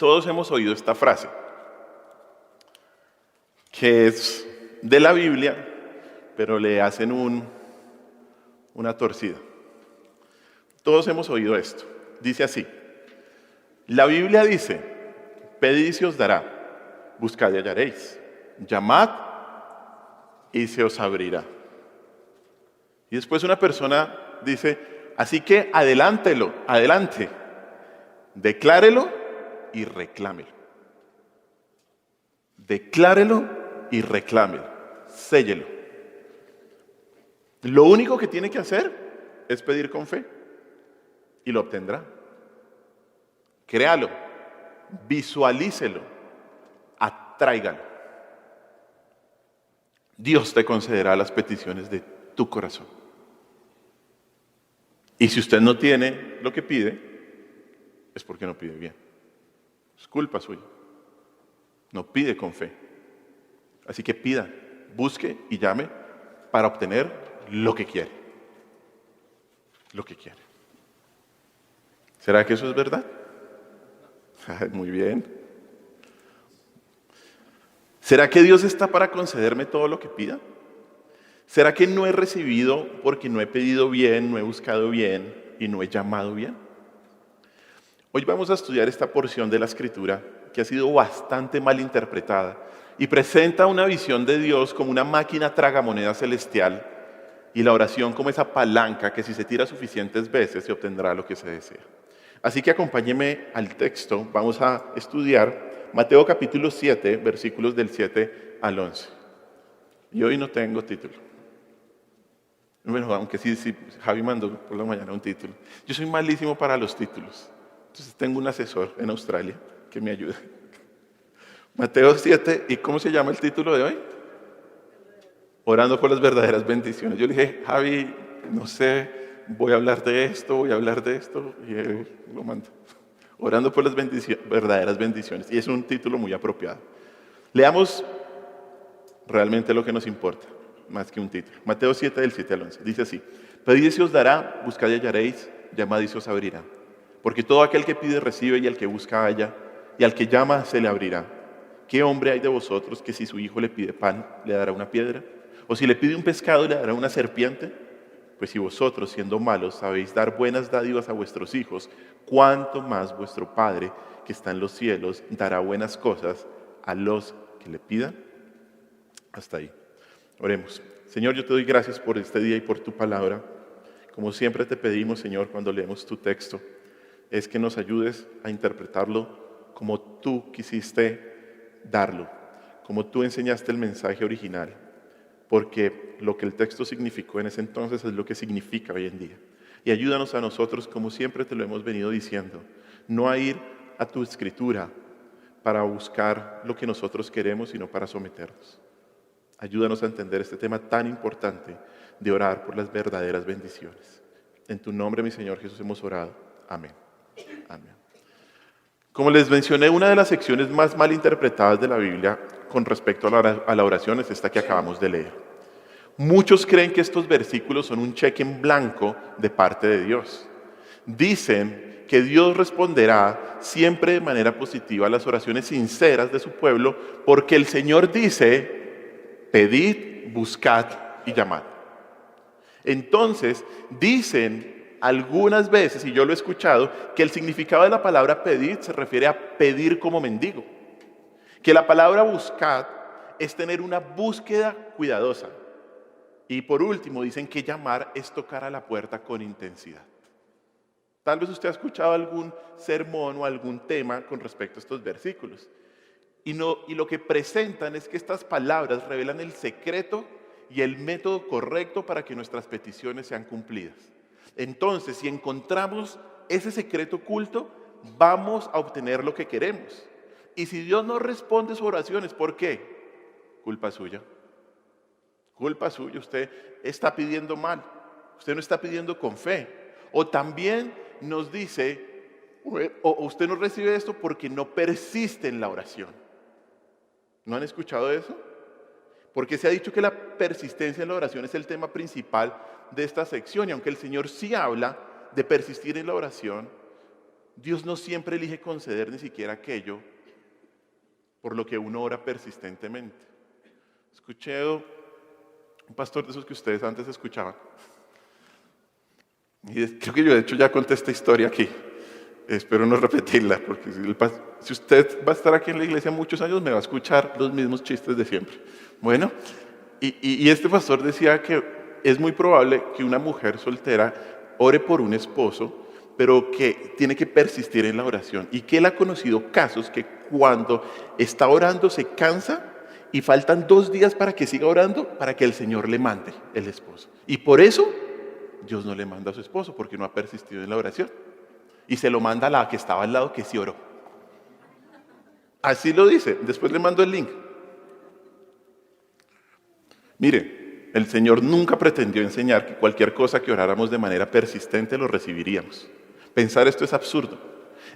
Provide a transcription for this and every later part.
Todos hemos oído esta frase, que es de la Biblia, pero le hacen una torcida. Todos hemos oído esto. Dice así: la Biblia dice, pedid y se os dará, buscad y hallaréis, llamad y se os abrirá. Y después una persona dice, así que adelante, declárelo y reclámelo. Declárelo y reclámelo, séllelo. Lo único que tiene que hacer es pedir con fe y lo obtendrá. Créalo, visualícelo, atráigalo. Dios te concederá las peticiones de tu corazón. Y si usted no tiene lo que pide, es porque no pide bien. Es culpa suya. No pide con fe. Así que pida, busque y llame para obtener lo que quiere. Lo que quiere. ¿Será que eso es verdad? Muy bien. ¿Será que Dios está para concederme todo lo que pida? ¿Será que no he recibido porque no he pedido bien, no he buscado bien y no he llamado bien? Hoy vamos a estudiar esta porción de la Escritura que ha sido bastante mal interpretada y presenta una visión de Dios como una máquina tragamonedas celestial y la oración como esa palanca que si se tira suficientes veces se obtendrá lo que se desea. Así que acompáñeme al texto. Vamos a estudiar Mateo capítulo 7, versículos del 7 al 11. Y hoy no tengo título. Bueno, aunque sí, Javi mandó por la mañana un título. Yo soy malísimo para los títulos. Entonces tengo un asesor en Australia que me ayuda. Mateo 7, ¿y cómo se llama el título de hoy? Orando por las verdaderas bendiciones. Yo le dije, Javi, no sé, voy a hablar de esto, y él lo manda. Orando por las verdaderas bendiciones. Y es un título muy apropiado. Leamos realmente lo que nos importa, más que un título. Mateo 7, del 7 al 11. Dice así: pedid y se os dará, buscad y hallaréis, llamad y se os abrirá. Porque todo aquel que pide recibe, y al que busca halla, y al que llama se le abrirá. ¿Qué hombre hay de vosotros que si su hijo le pide pan, le dará una piedra? ¿O si le pide un pescado, le dará una serpiente? Pues si vosotros, siendo malos, sabéis dar buenas dádivas a vuestros hijos, ¿cuánto más vuestro Padre, que está en los cielos, dará buenas cosas a los que le pidan? Hasta ahí. Oremos. Señor, yo te doy gracias por este día y por tu palabra. Como siempre te pedimos, Señor, cuando leemos tu texto, es que nos ayudes a interpretarlo como tú quisiste darlo, como tú enseñaste el mensaje original, porque lo que el texto significó en ese entonces es lo que significa hoy en día. Y ayúdanos a nosotros, como siempre te lo hemos venido diciendo, no a ir a tu escritura para buscar lo que nosotros queremos, sino para someternos. Ayúdanos a entender este tema tan importante de orar por las verdaderas bendiciones. En tu nombre, mi Señor Jesús, hemos orado. Amén. Amén. Como les mencioné, una de las secciones más mal interpretadas de la Biblia con respecto a la oración es esta que acabamos de leer. Muchos creen que estos versículos son un cheque en blanco de parte de Dios. Dicen que Dios responderá siempre de manera positiva a las oraciones sinceras de su pueblo, porque el Señor dice: pedid, buscad y llamad. Entonces, dicen algunas veces, y yo lo he escuchado, que el significado de la palabra pedir se refiere a pedir como mendigo. Que la palabra buscad es tener una búsqueda cuidadosa. Y por último, dicen que llamar es tocar a la puerta con intensidad. Tal vez usted ha escuchado algún sermón o algún tema con respecto a estos versículos. Y lo que presentan es que estas palabras revelan el secreto y el método correcto para que nuestras peticiones sean cumplidas. Entonces, si encontramos ese secreto oculto, vamos a obtener lo que queremos. Y si Dios no responde sus oraciones, ¿por qué? Culpa suya. Culpa suya. Usted está pidiendo mal. Usted no está pidiendo con fe. O también nos dice, o usted no recibe esto porque no persiste en la oración. ¿No han escuchado eso? Porque se ha dicho que la persistencia en la oración es el tema principal de esta sección. Y aunque el Señor sí habla de persistir en la oración, Dios no siempre elige conceder ni siquiera aquello por lo que uno ora persistentemente. Escuché un pastor de esos que ustedes antes escuchaban. Y creo que yo de hecho ya conté esta historia aquí. Espero no repetirla, porque si usted va a estar aquí en la iglesia muchos años, me va a escuchar los mismos chistes de siempre. Bueno, y este pastor decía que es muy probable que una mujer soltera ore por un esposo, pero que tiene que persistir en la oración. Y que él ha conocido casos que cuando está orando se cansa y faltan 2 días para que siga orando, para que el Señor le mande el esposo. Y por eso Dios no le manda a su esposo, porque no ha persistido en la oración. Y se lo manda a la que estaba al lado, que sí oró. Así lo dice. Después le mando el link. Mire, el Señor nunca pretendió enseñar que cualquier cosa que oráramos de manera persistente lo recibiríamos. Pensar esto es absurdo.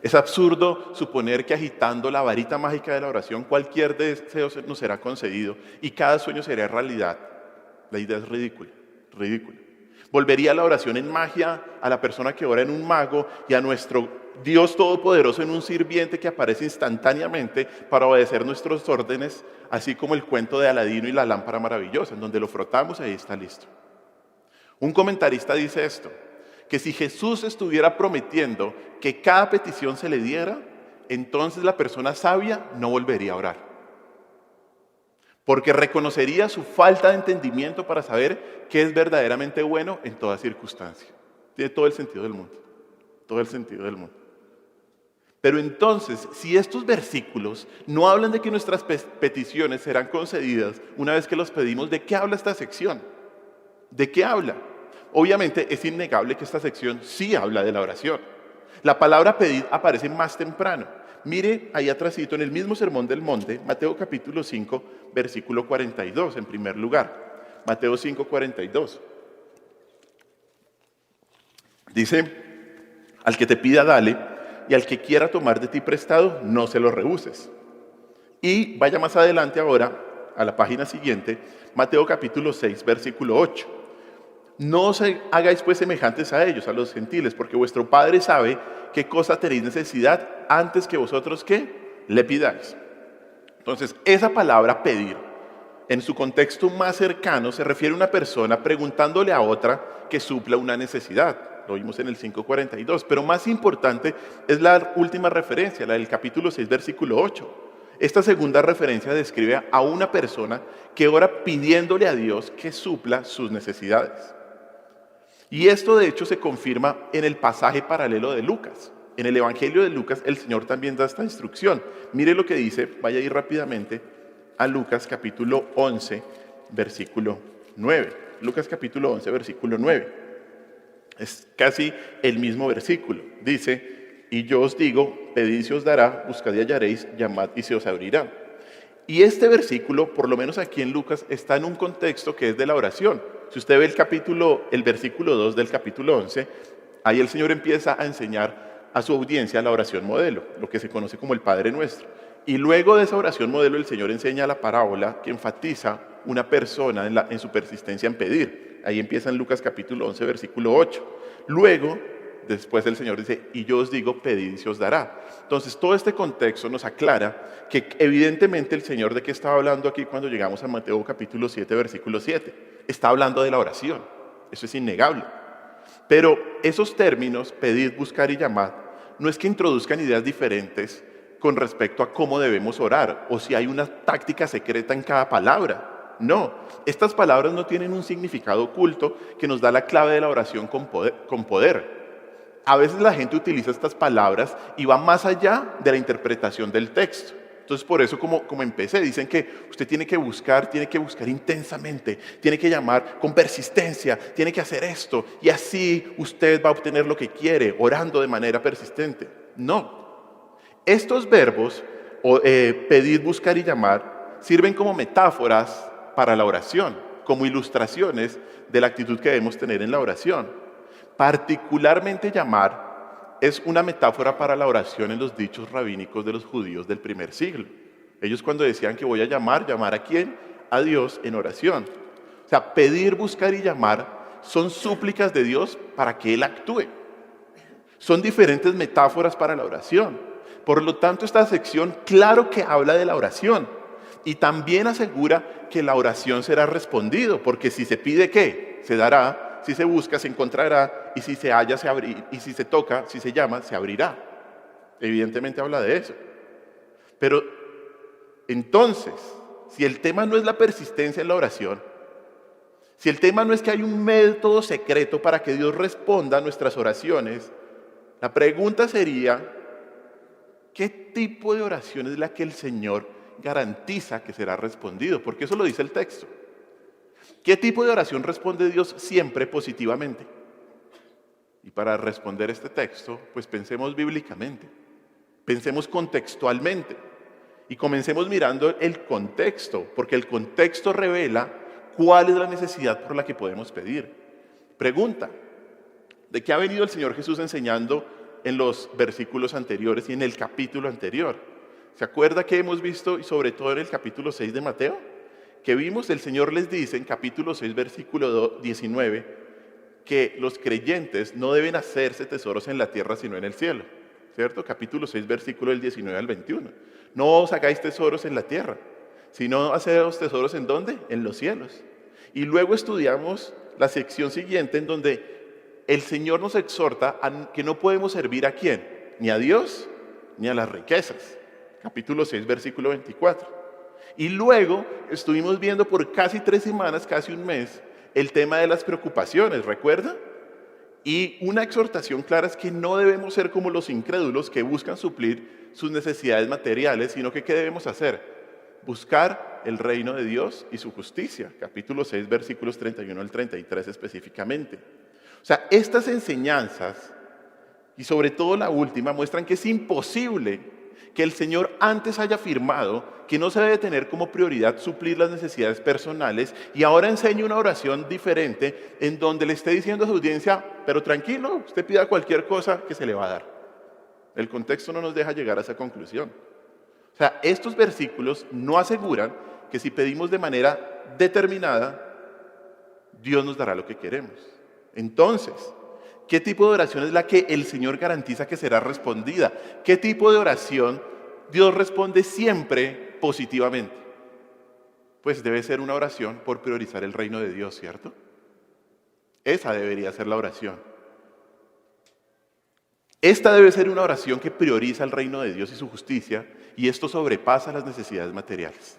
Es absurdo suponer que agitando la varita mágica de la oración cualquier deseo nos será concedido y cada sueño será realidad. La idea es ridícula, ridícula. Volvería la oración en magia, a la persona que ora en un mago y a nuestro Dios Todopoderoso en un sirviente que aparece instantáneamente para obedecer nuestras órdenes, así como el cuento de Aladino y la lámpara maravillosa, en donde lo frotamos y ahí está listo. Un comentarista dice esto, que si Jesús estuviera prometiendo que cada petición se le diera, entonces la persona sabia no volvería a orar. Porque reconocería su falta de entendimiento para saber qué es verdaderamente bueno en toda circunstancia. Tiene todo el sentido del mundo. Todo el sentido del mundo. Pero entonces, si estos versículos no hablan de que nuestras peticiones serán concedidas una vez que los pedimos, ¿de qué habla esta sección? ¿De qué habla? Obviamente es innegable que esta sección sí habla de la oración. La palabra pedir aparece más temprano. Mire ahí atrásito en el mismo Sermón del Monte, Mateo capítulo 5, versículo 42, en primer lugar. Mateo 5, 42. Dice, al que te pida dale, y al que quiera tomar de ti prestado, no se lo rehuses. Y vaya más adelante ahora, a la página siguiente, Mateo capítulo 6, versículo 8. No os hagáis pues semejantes a ellos, a los gentiles, porque vuestro Padre sabe qué cosa tenéis necesidad antes que vosotros, ¿qué? Le pidáis. Entonces, esa palabra pedir, en su contexto más cercano, se refiere a una persona preguntándole a otra que supla una necesidad. Lo vimos en el 5:42, pero más importante es la última referencia, la del capítulo 6, versículo 8. Esta segunda referencia describe a una persona que ora pidiéndole a Dios que supla sus necesidades. Y esto de hecho se confirma en el pasaje paralelo de Lucas. En el Evangelio de Lucas el Señor también da esta instrucción. Mire lo que dice, vaya a ir rápidamente a Lucas capítulo 11, versículo 9. Lucas capítulo 11, versículo 9. Es casi el mismo versículo. Dice, y yo os digo, pedid y se os dará, buscad y hallaréis, llamad y se os abrirá. Y este versículo, por lo menos aquí en Lucas, está en un contexto que es de la oración. Si usted ve el versículo 2 del capítulo 11, ahí el Señor empieza a enseñar a su audiencia la oración modelo, lo que se conoce como el Padre Nuestro. Y luego de esa oración modelo, el Señor enseña la parábola que enfatiza una persona en su persistencia en pedir. Ahí empieza en Lucas capítulo 11, versículo 8. Luego, después el Señor dice, y yo os digo, pedid y se os dará. Entonces, todo este contexto nos aclara que evidentemente el Señor, ¿de qué estaba hablando aquí cuando llegamos a Mateo capítulo 7, versículo 7? Está hablando de la oración. Eso es innegable. Pero esos términos, pedir, buscar y llamar, no es que introduzcan ideas diferentes con respecto a cómo debemos orar o si hay una táctica secreta en cada palabra. No, estas palabras no tienen un significado oculto que nos da la clave de la oración con poder. A veces la gente utiliza estas palabras y va más allá de la interpretación del texto. Entonces, por eso, como empecé, dicen que usted tiene que buscar intensamente, tiene que llamar con persistencia, tiene que hacer esto, y así usted va a obtener lo que quiere, orando de manera persistente. No. Estos verbos, pedir, buscar y llamar, sirven como metáforas para la oración, como ilustraciones de la actitud que debemos tener en la oración. Particularmente llamar es una metáfora para la oración en los dichos rabínicos de los judíos del primer siglo. Ellos cuando decían que voy a ¿llamar a quién? A Dios en oración. O sea, pedir, buscar y llamar son súplicas de Dios para que Él actúe. Son diferentes metáforas para la oración. Por lo tanto, esta sección claro que habla de la oración y también asegura que la oración será respondido, porque si se pide, ¿qué? Se dará, si se busca, se encontrará, y si se halla, se abrirá, y si se toca, si se llama, se abrirá. Evidentemente habla de eso. Pero entonces, si el tema no es la persistencia en la oración, si el tema no es que hay un método secreto para que Dios responda a nuestras oraciones, la pregunta sería, ¿qué tipo de oración es la que el Señor garantiza que será respondido? Porque eso lo dice el texto. ¿Qué tipo de oración responde Dios siempre positivamente? Y para responder este texto, pues pensemos bíblicamente, pensemos contextualmente y comencemos mirando el contexto, porque el contexto revela cuál es la necesidad por la que podemos pedir. Pregunta, ¿de qué ha venido el Señor Jesús enseñando en los versículos anteriores y en el capítulo anterior? ¿Se acuerda que hemos visto, y sobre todo en el capítulo 6 de Mateo? Que vimos, el Señor les dice en capítulo 6, versículo 19, que los creyentes no deben hacerse tesoros en la tierra, sino en el cielo. ¿Cierto? Capítulo 6, versículo del 19 al 21. No os hagáis tesoros en la tierra, sino haceros tesoros ¿en dónde? En los cielos. Y luego estudiamos la sección siguiente en donde el Señor nos exhorta a que no podemos servir ¿a quién? Ni a Dios, ni a las riquezas. Capítulo 6, versículo 24. Y luego estuvimos viendo por casi 3 semanas, casi un mes, el tema de las preocupaciones, ¿recuerda? Y una exhortación clara es que no debemos ser como los incrédulos que buscan suplir sus necesidades materiales, sino que ¿qué debemos hacer? Buscar el reino de Dios y su justicia. Capítulo 6, versículos 31 al 33 específicamente. O sea, estas enseñanzas, y sobre todo la última, muestran que es imposible que el Señor antes haya afirmado que no se debe tener como prioridad suplir las necesidades personales y ahora enseñe una oración diferente en donde le esté diciendo a su audiencia, pero tranquilo, usted pida cualquier cosa que se le va a dar. El contexto no nos deja llegar a esa conclusión. O sea, estos versículos no aseguran que si pedimos de manera determinada, Dios nos dará lo que queremos. Entonces, ¿qué tipo de oración es la que el Señor garantiza que será respondida? ¿Qué tipo de oración Dios responde siempre positivamente? Pues debe ser una oración por priorizar el reino de Dios, ¿cierto? Esa debería ser la oración. Esta debe ser una oración que prioriza el reino de Dios y su justicia, y esto sobrepasa las necesidades materiales.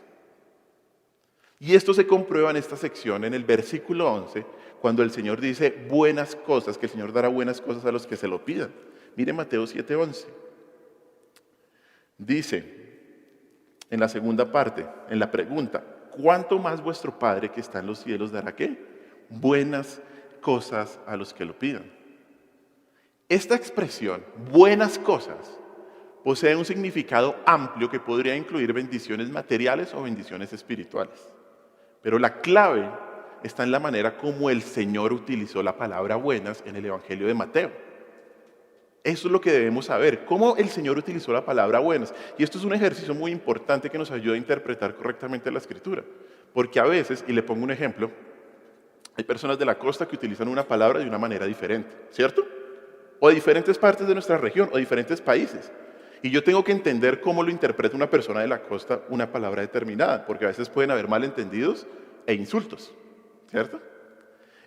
Y esto se comprueba en esta sección, en el versículo 11, cuando el Señor dice buenas cosas, que el Señor dará buenas cosas a los que se lo pidan. Mire Mateo 7:11. Dice, en la segunda parte, en la pregunta, ¿cuánto más vuestro Padre que está en los cielos dará qué? Buenas cosas a los que lo pidan. Esta expresión, buenas cosas, posee un significado amplio que podría incluir bendiciones materiales o bendiciones espirituales. Pero la clave está en la manera como el Señor utilizó la palabra buenas en el Evangelio de Mateo. Eso es lo que debemos saber, cómo el Señor utilizó la palabra buenas. Y esto es un ejercicio muy importante que nos ayuda a interpretar correctamente la Escritura. Porque a veces, y le pongo un ejemplo, hay personas de la costa que utilizan una palabra de una manera diferente, ¿cierto? O de diferentes partes de nuestra región, o diferentes países. Y yo tengo que entender cómo lo interpreta una persona de la costa una palabra determinada, porque a veces pueden haber malentendidos e insultos, ¿cierto?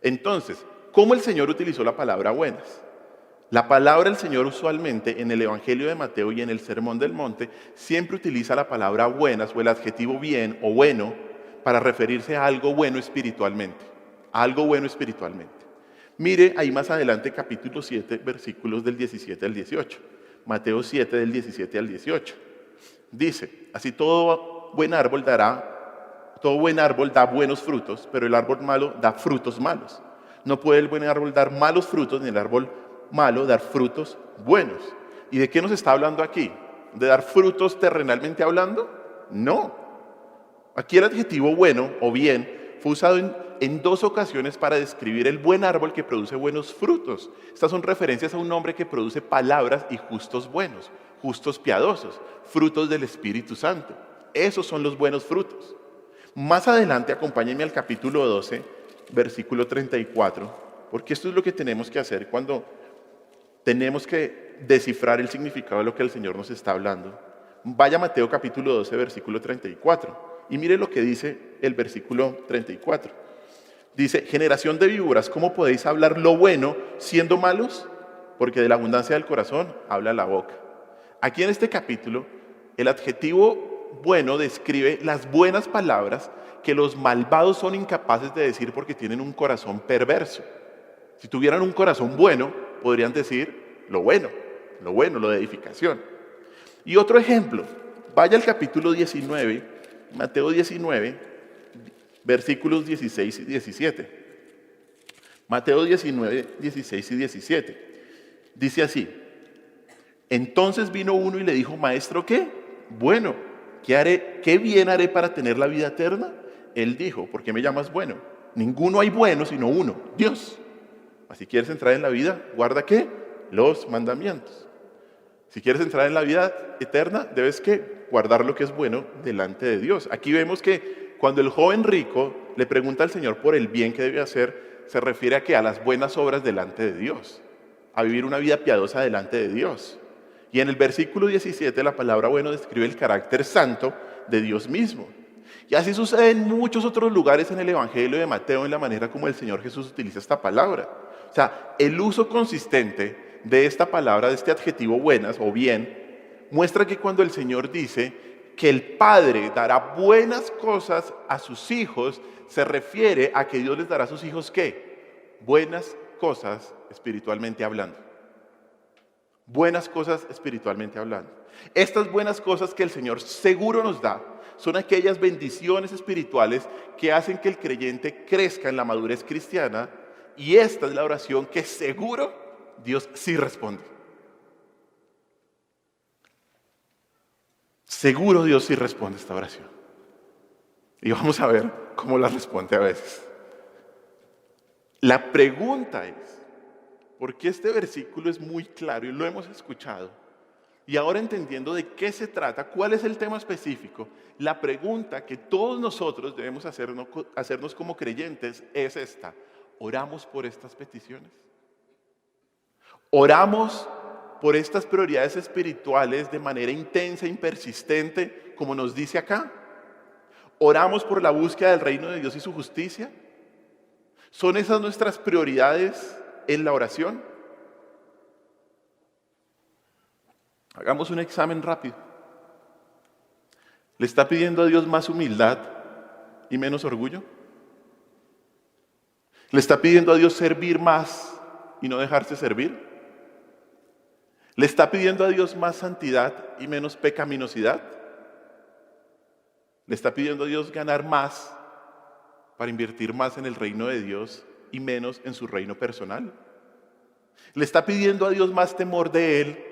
Entonces, ¿cómo el Señor utilizó la palabra buenas? La palabra del Señor usualmente en el Evangelio de Mateo y en el Sermón del Monte siempre utiliza la palabra buenas o el adjetivo bien o bueno para referirse a algo bueno espiritualmente, a algo bueno espiritualmente. Mire ahí más adelante capítulo 7, versículos del 17 al 18. Mateo 7 del 17 al 18. Dice, así todo buen árbol da buenos frutos, pero el árbol malo da frutos malos. No puede el buen árbol dar malos frutos, ni el árbol malo dar frutos buenos. ¿Y de qué nos está hablando aquí? ¿De dar frutos terrenalmente hablando? No. Aquí el adjetivo bueno o bien fue usado en 2 ocasiones para describir el buen árbol que produce buenos frutos. Estas son referencias a un hombre que produce palabras y justos buenos, justos piadosos, frutos del Espíritu Santo. Esos son los buenos frutos. Más adelante, acompáñenme al capítulo 12, versículo 34, porque esto es lo que tenemos que hacer cuando tenemos que descifrar el significado de lo que el Señor nos está hablando. Vaya a Mateo capítulo 12, versículo 34. Y mire lo que dice el versículo 34. Dice, generación de víboras, ¿cómo podéis hablar lo bueno siendo malos? Porque de la abundancia del corazón habla la boca. Aquí en este capítulo, el adjetivo bueno describe las buenas palabras que los malvados son incapaces de decir porque tienen un corazón perverso. Si tuvieran un corazón bueno, podrían decir lo bueno, lo de edificación. Y otro ejemplo, vaya al capítulo 19, Mateo 19, versículos 16 y 17. Mateo 19, 16 y 17. Dice así, entonces vino uno y le dijo, maestro, ¿qué? Bueno, ¿qué haré? ¿Qué bien haré para tener la vida eterna? Él dijo, ¿por qué me llamas bueno? Ninguno hay bueno sino uno, Dios. Si quieres entrar en la vida, guarda ¿qué? Los mandamientos. Si quieres entrar en la vida eterna, debes ¿qué? Guardar lo que es bueno delante de Dios. Aquí vemos que cuando el joven rico le pregunta al Señor por el bien que debe hacer, se refiere a que a las buenas obras delante de Dios, a vivir una vida piadosa delante de Dios. Y en el versículo 17 la palabra bueno describe el carácter santo de Dios mismo. Y así sucede en muchos otros lugares en el Evangelio de Mateo, en la manera como el Señor Jesús utiliza esta palabra. O sea, el uso consistente de esta palabra, de este adjetivo buenas o bien, muestra que cuando el Señor dice que el Padre dará buenas cosas a sus hijos, se refiere a que Dios les dará a sus hijos ¿qué? Buenas cosas espiritualmente hablando. Buenas cosas espiritualmente hablando. Estas buenas cosas que el Señor seguro nos da son aquellas bendiciones espirituales que hacen que el creyente crezca en la madurez cristiana, y esta es la oración que seguro Dios sí responde. Seguro Dios sí responde esta oración. Y vamos a ver cómo la responde a veces. La pregunta es, porque este versículo es muy claro y lo hemos escuchado, y ahora entendiendo de qué se trata, cuál es el tema específico, la pregunta que todos nosotros debemos hacernos como creyentes es esta: ¿oramos por estas peticiones? ¿Oramos por estas prioridades espirituales de manera intensa e persistente, como nos dice acá? ¿Oramos por la búsqueda del reino de Dios y su justicia? ¿Son esas nuestras prioridades en la oración? Hagamos un examen rápido. ¿Le está pidiendo a Dios más humildad y menos orgullo? ¿Le está pidiendo a Dios servir más y no dejarse servir? ¿Le está pidiendo a Dios más santidad y menos pecaminosidad? ¿Le está pidiendo a Dios ganar más para invertir más en el reino de Dios y menos en su reino personal? ¿Le está pidiendo a Dios más temor de Él,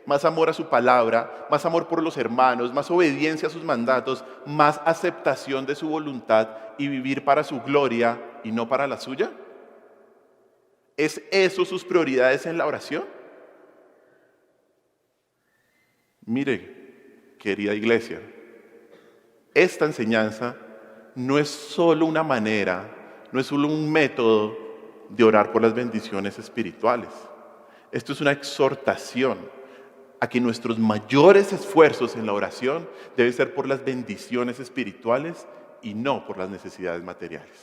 más amor a su palabra, más amor por los hermanos, más obediencia a sus mandatos, más aceptación de su voluntad y vivir para su gloria y no para la suya? ¿Es eso sus prioridades en la oración? Mire, querida iglesia, esta enseñanza no es solo una manera, no es solo un método de orar por las bendiciones espirituales. Esto es una exhortación a que nuestros mayores esfuerzos en la oración deben ser por las bendiciones espirituales y no por las necesidades materiales.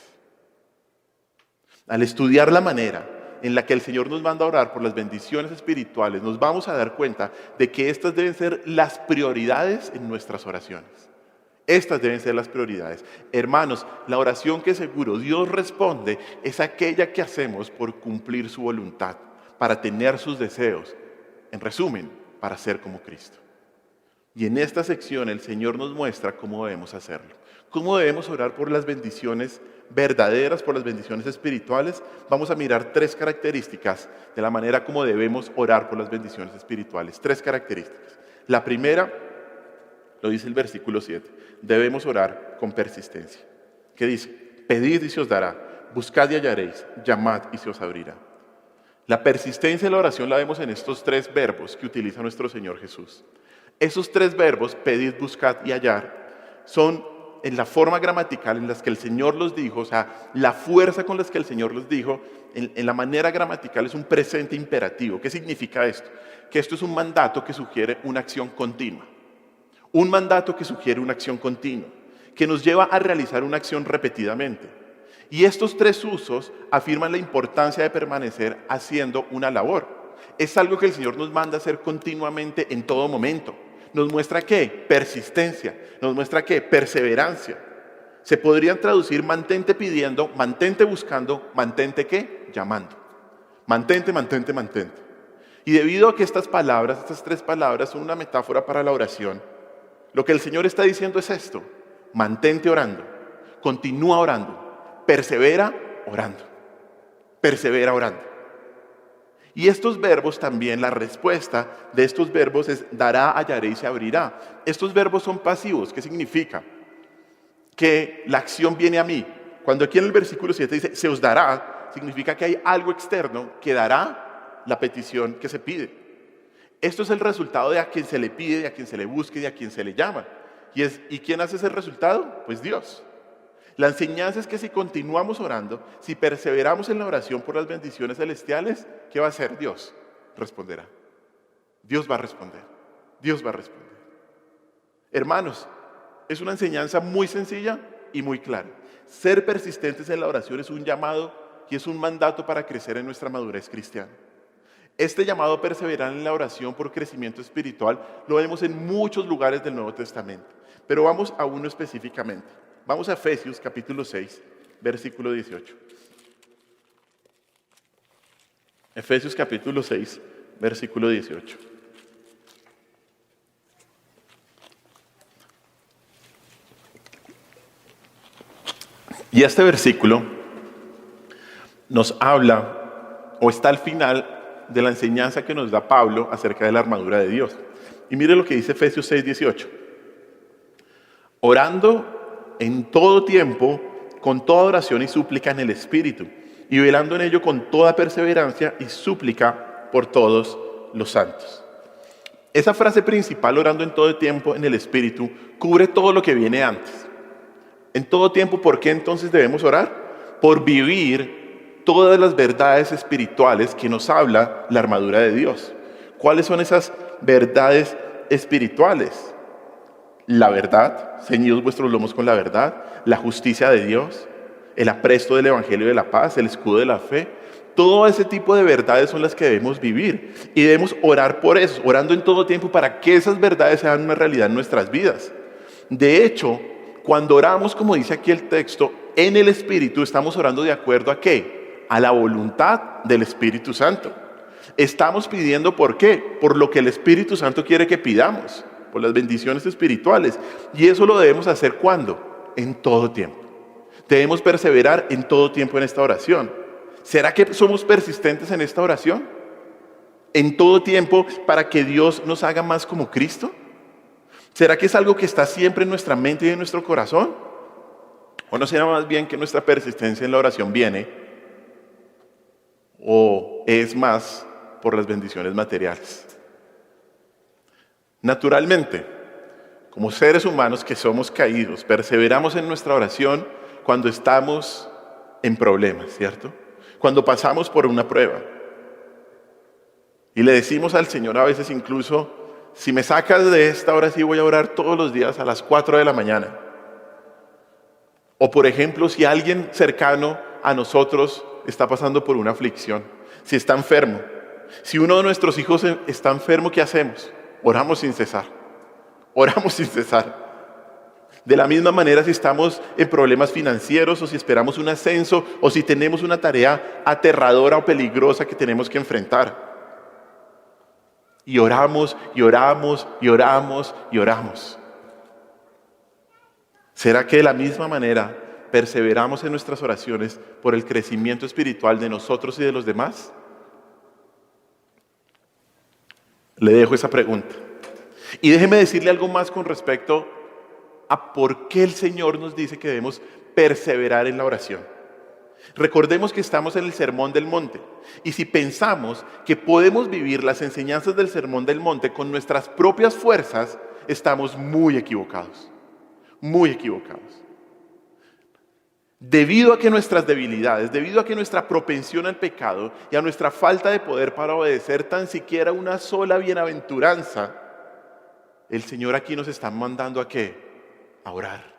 Al estudiar la manera en la que el Señor nos manda a orar por las bendiciones espirituales, nos vamos a dar cuenta de que estas deben ser las prioridades en nuestras oraciones. Estas deben ser las prioridades. Hermanos, la oración que seguro Dios responde es aquella que hacemos por cumplir su voluntad, para tener sus deseos. En resumen, para ser como Cristo. Y en esta sección el Señor nos muestra cómo debemos hacerlo. ¿Cómo debemos orar por las bendiciones verdaderas, por las bendiciones espirituales? Vamos a mirar 3 características de la manera como debemos orar por las bendiciones espirituales. 3 características. La primera, lo dice el versículo 7, debemos orar con persistencia. ¿Qué dice? Pedid y se os dará, buscad y hallaréis, llamad y se os abrirá. La persistencia en la oración la vemos en estos 3 verbos que utiliza nuestro Señor Jesús. Esos 3 verbos, pedid, buscad y hallar, son en la forma gramatical en la que el Señor los dijo, o sea, la fuerza con la que el Señor los dijo, en la manera gramatical es un presente imperativo. ¿Qué significa esto? Que esto es un mandato que sugiere una acción continua. Un mandato que sugiere una acción continua, que nos lleva a realizar una acción repetidamente. Y estos tres usos afirman la importancia de permanecer haciendo una labor. Es algo que el Señor nos manda a hacer continuamente en todo momento. Nos muestra ¿qué? Persistencia. Nos muestra ¿qué? Perseverancia. Se podrían traducir mantente pidiendo, mantente buscando, mantente ¿qué? Llamando. Mantente, mantente, mantente. Y debido a que estas palabras, estas tres palabras son una metáfora para la oración, lo que el Señor está diciendo es esto: mantente orando, continúa orando, persevera orando, persevera orando. Y estos verbos también, la respuesta de estos verbos es dará, hallaré y se abrirá. Estos verbos son pasivos. ¿Qué significa? Que la acción viene a mí. Cuando aquí en el versículo 7 dice se os dará, significa que hay algo externo que dará la petición que se pide. Esto es el resultado de a quien se le pide, de a quien se le busque, de a quien se le llama. ¿Y quién hace ese resultado? Pues Dios. La enseñanza es que si continuamos orando, si perseveramos en la oración por las bendiciones celestiales, ¿qué va a hacer Dios? Responderá. Dios va a responder. Dios va a responder. Hermanos, es una enseñanza muy sencilla y muy clara. Ser persistentes en la oración es un llamado y es un mandato para crecer en nuestra madurez cristiana. Este llamado a perseverar en la oración por crecimiento espiritual lo vemos en muchos lugares del Nuevo Testamento, pero vamos a uno específicamente. Vamos a Efesios capítulo 6, versículo 18. Efesios capítulo 6, versículo 18. Y este versículo nos habla, o está al final de la enseñanza que nos da Pablo acerca de la armadura de Dios. Y mire lo que dice Efesios 6, 18. Orando en todo tiempo, con toda oración y súplica en el Espíritu, y velando en ello con toda perseverancia y súplica por todos los santos. Esa frase principal, orando en todo tiempo en el Espíritu, cubre todo lo que viene antes. En todo tiempo, ¿por qué entonces debemos orar? Por vivir todas las verdades espirituales que nos habla la armadura de Dios. ¿Cuáles son esas verdades espirituales? La verdad, ceñidos vuestros lomos con la verdad, la justicia de Dios, el apresto del Evangelio de la paz, el escudo de la fe. Todo ese tipo de verdades son las que debemos vivir y debemos orar por eso, orando en todo tiempo para que esas verdades sean una realidad en nuestras vidas. De hecho, cuando oramos, como dice aquí el texto, en el Espíritu, estamos orando de acuerdo a ¿qué? A la voluntad del Espíritu Santo. Estamos pidiendo ¿por qué? Por lo que el Espíritu Santo quiere que pidamos, por las bendiciones espirituales. Y eso lo debemos hacer ¿cuándo? En todo tiempo. Debemos perseverar en todo tiempo en esta oración. ¿Será que somos persistentes en esta oración? En todo tiempo para que Dios nos haga más como Cristo. ¿Será que es algo que está siempre en nuestra mente y en nuestro corazón? ¿O no será más bien que nuestra persistencia en la oración viene o es más por las bendiciones materiales? Naturalmente, como seres humanos que somos caídos, perseveramos en nuestra oración cuando estamos en problemas, ¿cierto? Cuando pasamos por una prueba. Y le decimos al Señor a veces incluso, si me sacas de esta, ahora sí voy a orar todos los días a las 4 de la mañana. O por ejemplo, si alguien cercano a nosotros está pasando por una aflicción, si está enfermo, si uno de nuestros hijos está enfermo, ¿qué hacemos? Oramos sin cesar. Oramos sin cesar. De la misma manera, si estamos en problemas financieros o si esperamos un ascenso o si tenemos una tarea aterradora o peligrosa que tenemos que enfrentar. Y oramos, y oramos, y oramos, y oramos. ¿Será que de la misma manera perseveramos en nuestras oraciones por el crecimiento espiritual de nosotros y de los demás? Le dejo esa pregunta. Y déjeme decirle algo más con respecto a por qué el Señor nos dice que debemos perseverar en la oración. Recordemos que estamos en el Sermón del Monte. Y si pensamos que podemos vivir las enseñanzas del Sermón del Monte con nuestras propias fuerzas, estamos muy equivocados. muy equivocados. Debido a que nuestras debilidades, debido a que nuestra propensión al pecado y a nuestra falta de poder para obedecer tan siquiera una sola bienaventuranza, el Señor aquí nos está mandando ¿a qué? A orar.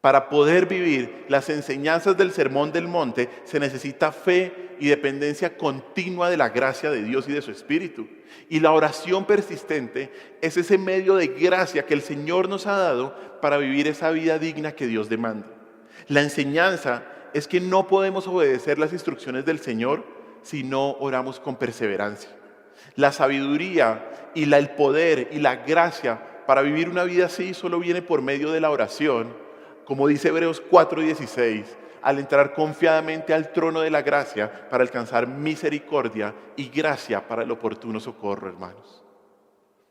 Para poder vivir las enseñanzas del Sermón del Monte se necesita fe y dependencia continua de la gracia de Dios y de su Espíritu. Y la oración persistente es ese medio de gracia que el Señor nos ha dado para vivir esa vida digna que Dios demanda. La enseñanza es que no podemos obedecer las instrucciones del Señor si no oramos con perseverancia. La sabiduría y el poder y la gracia para vivir una vida así solo viene por medio de la oración. Como dice Hebreos 4:16, al entrar confiadamente al trono de la gracia para alcanzar misericordia y gracia para el oportuno socorro, hermanos.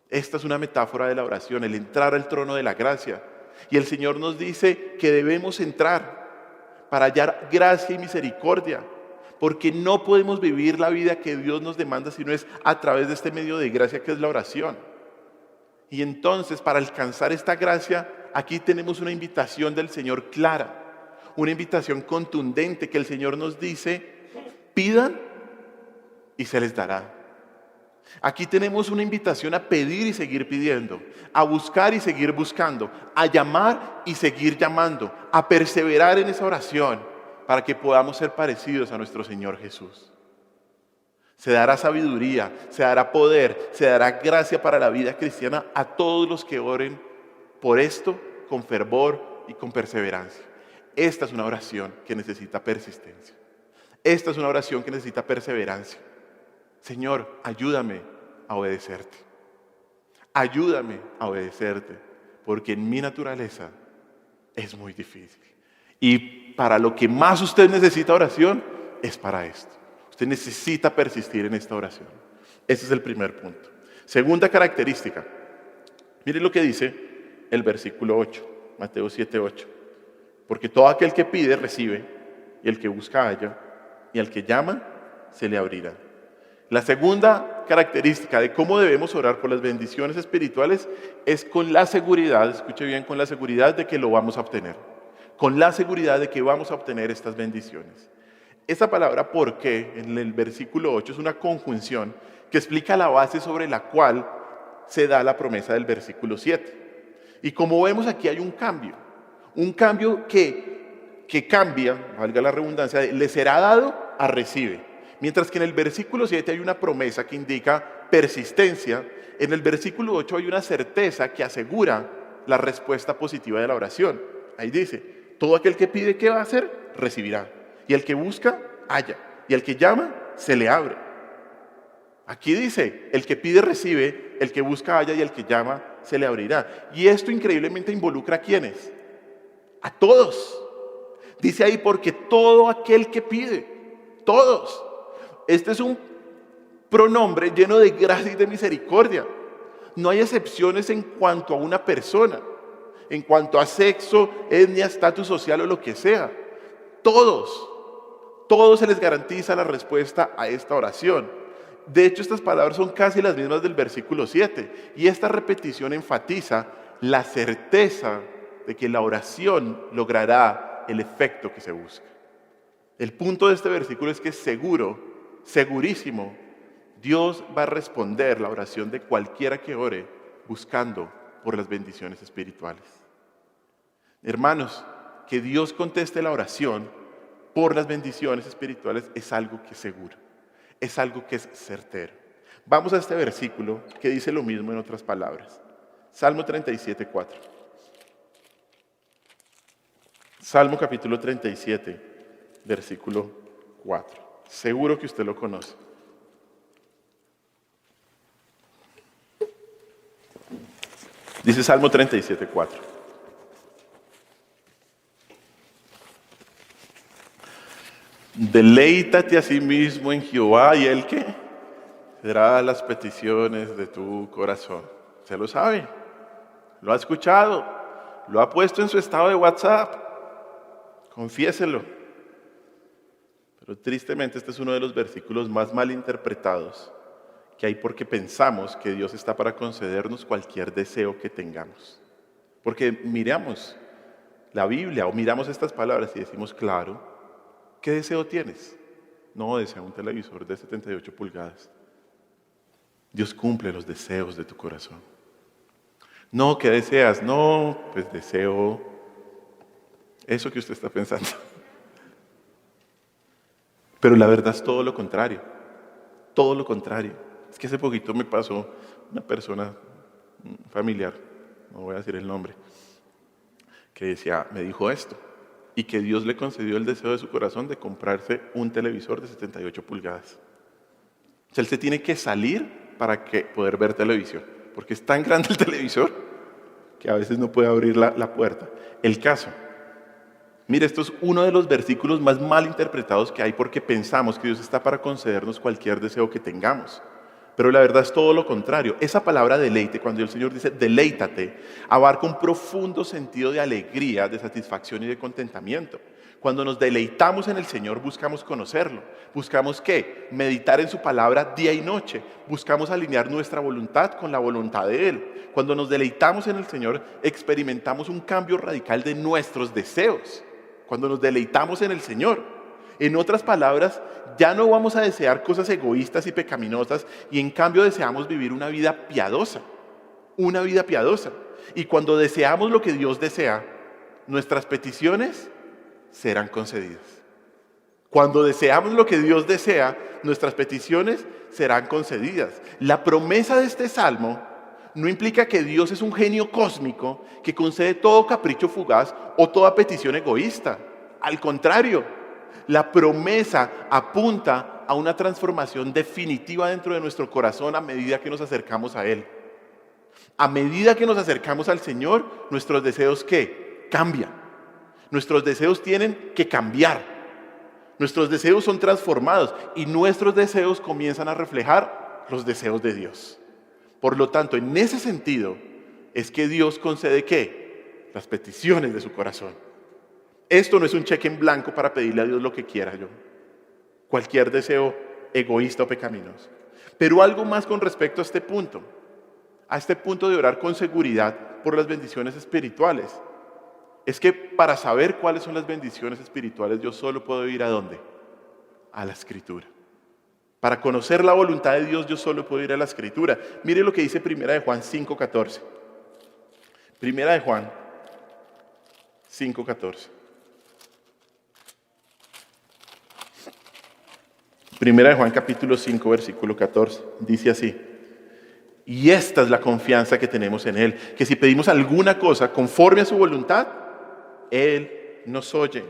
Esta es una metáfora de la oración, el entrar al trono de la gracia. Y el Señor nos dice que debemos entrar para hallar gracia y misericordia, porque no podemos vivir la vida que Dios nos demanda si no es a través de este medio de gracia que es la oración. Y entonces, para alcanzar esta gracia, aquí tenemos una invitación del Señor clara, una invitación contundente que el Señor nos dice: pidan y se les dará. Aquí tenemos una invitación a pedir y seguir pidiendo, a buscar y seguir buscando, a llamar y seguir llamando, a perseverar en esa oración para que podamos ser parecidos a nuestro Señor Jesús. Se dará sabiduría, se dará poder, se dará gracia para la vida cristiana a todos los que oren por esto con fervor y con perseverancia. Esta es una oración que necesita persistencia. Esta es una oración que necesita perseverancia. Señor, ayúdame a obedecerte. Ayúdame a obedecerte, porque en mi naturaleza es muy difícil. Y para lo que más usted necesita oración es para esto. Usted necesita persistir en esta oración. Ese es el primer punto. Segunda característica. Mire lo que dice el versículo 8, Mateo 7:8. Porque todo aquel que pide, recibe, y el que busca, halla, y al que llama, se le abrirá. La segunda característica de cómo debemos orar por las bendiciones espirituales es con la seguridad, escuche bien, con la seguridad de que lo vamos a obtener. Con la seguridad de que vamos a obtener estas bendiciones. Esa palabra "por qué" en el versículo 8 es una conjunción que explica la base sobre la cual se da la promesa del versículo 7. Y como vemos aquí hay un cambio que cambia, valga la redundancia, de le será dado a recibe. Mientras que en el versículo 7 hay una promesa que indica persistencia, en el versículo 8 hay una certeza que asegura la respuesta positiva de la oración. Ahí dice: todo aquel que pide, ¿qué va a hacer? Recibirá. Y el que busca, halla. Y el que llama, se le abre. Aquí dice: el que pide, recibe, el que busca, halla, y el que llama, se le abrirá. Y esto increíblemente involucra ¿a quiénes? A todos. Dice ahí: porque todo aquel que pide, todos. Este es un pronombre lleno de gracia y de misericordia. No hay excepciones en cuanto a una persona, en cuanto a sexo, etnia, estatus social o lo que sea. Todos se les garantiza la respuesta a esta oración. De hecho, estas palabras son casi las mismas del versículo 7. Y esta repetición enfatiza la certeza de que la oración logrará el efecto que se busca. El punto de este versículo es que es seguro, segurísimo, Dios va a responder la oración de cualquiera que ore buscando por las bendiciones espirituales. Hermanos, que Dios conteste la oración por las bendiciones espirituales es algo que es seguro, es algo que es certero. Vamos a este versículo que dice lo mismo en otras palabras. Salmo 37:4. Salmo capítulo 37, versículo 4. Seguro que usted lo conoce. Dice Salmo 37:4. Deleítate a sí mismo en Jehová y Él ¿qué? Será las peticiones de tu corazón. ¿Se lo sabe? ¿Lo ha escuchado? ¿Lo ha puesto en su estado de WhatsApp? Confiéselo. Pero tristemente este es uno de los versículos más mal interpretados que hay porque pensamos que Dios está para concedernos cualquier deseo que tengamos. Porque miramos la Biblia o miramos estas palabras y decimos, claro, ¿qué deseo tienes? No, deseo un televisor de 78 pulgadas. Dios cumple los deseos de tu corazón. No, ¿qué deseas? No, pues deseo eso que usted está pensando. Pero la verdad es todo lo contrario. Todo lo contrario. Es que hace poquito me pasó una persona, un familiar, no voy a decir el nombre, que me dijo esto, y que Dios le concedió el deseo de su corazón de comprarse un televisor de 78 pulgadas. O sea, él se tiene que salir para poder ver televisión, porque es tan grande el televisor que a veces no puede abrir la puerta. El caso, mire, esto es uno de los versículos más mal interpretados que hay porque pensamos que Dios está para concedernos cualquier deseo que tengamos. Pero la verdad es todo lo contrario. Esa palabra deleite, cuando el Señor dice deleítate, abarca un profundo sentido de alegría, de satisfacción y de contentamiento. Cuando nos deleitamos en el Señor, buscamos conocerlo. Buscamos ¿qué? Meditar en su palabra día y noche. Buscamos alinear nuestra voluntad con la voluntad de Él. Cuando nos deleitamos en el Señor, experimentamos un cambio radical de nuestros deseos. Cuando nos deleitamos en el Señor. En otras palabras, ya no vamos a desear cosas egoístas y pecaminosas y en cambio deseamos vivir una vida piadosa. Una vida piadosa. Y cuando deseamos lo que Dios desea, nuestras peticiones serán concedidas. Cuando deseamos lo que Dios desea, nuestras peticiones serán concedidas. La promesa de este salmo no implica que Dios es un genio cósmico que concede todo capricho fugaz o toda petición egoísta. Al contrario, la promesa apunta a una transformación definitiva dentro de nuestro corazón a medida que nos acercamos a Él. A medida que nos acercamos al Señor, nuestros deseos ¿qué? Cambian. Nuestros deseos tienen que cambiar. Nuestros deseos son transformados y nuestros deseos comienzan a reflejar los deseos de Dios. Por lo tanto, en ese sentido, es que Dios concede ¿qué? Las peticiones de su corazón. Esto no es un cheque en blanco para pedirle a Dios lo que quiera yo. Cualquier deseo egoísta o pecaminoso. Pero algo más con respecto a este punto de orar con seguridad por las bendiciones espirituales. Es que para saber cuáles son las bendiciones espirituales, yo solo puedo ir ¿a dónde? A la Escritura. Para conocer la voluntad de Dios, yo solo puedo ir a la Escritura. Mire lo que dice 1 de Juan 5:14. 1 de Juan 5:14. 1 de Juan capítulo 5, versículo 14. Dice así. Y esta es la confianza que tenemos en Él, que si pedimos alguna cosa conforme a su voluntad, Él nos oye.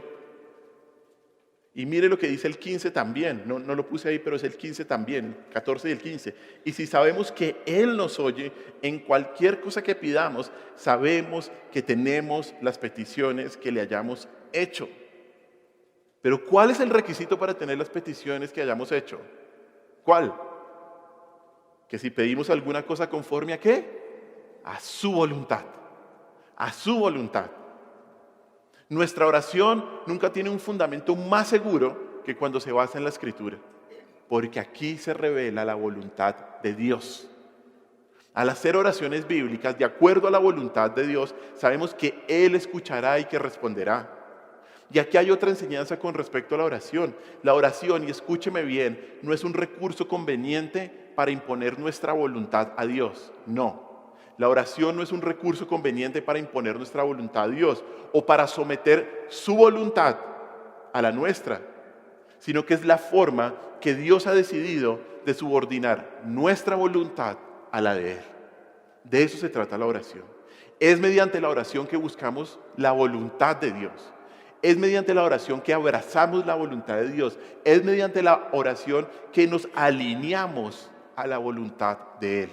Y mire lo que dice el 15 también, no lo puse ahí, pero es el 15 también, 14 y el 15. Y si sabemos que Él nos oye en cualquier cosa que pidamos, sabemos que tenemos las peticiones que le hayamos hecho. Pero ¿cuál es el requisito para tener las peticiones que hayamos hecho? ¿Cuál? Que si pedimos alguna cosa conforme ¿a qué? A su voluntad. A su voluntad. Nuestra oración nunca tiene un fundamento más seguro que cuando se basa en la Escritura, porque aquí se revela la voluntad de Dios. Al hacer oraciones bíblicas de acuerdo a la voluntad de Dios, sabemos que Él escuchará y que responderá. Y aquí hay otra enseñanza con respecto a la oración. La oración, y escúcheme bien, no es un recurso conveniente para imponer nuestra voluntad a Dios. No. La oración no es un recurso conveniente para imponer nuestra voluntad a Dios o para someter su voluntad a la nuestra, sino que es la forma que Dios ha decidido de subordinar nuestra voluntad a la de Él. De eso se trata la oración. Es mediante la oración que buscamos la voluntad de Dios. Es mediante la oración que abrazamos la voluntad de Dios. Es mediante la oración que nos alineamos a la voluntad de Él.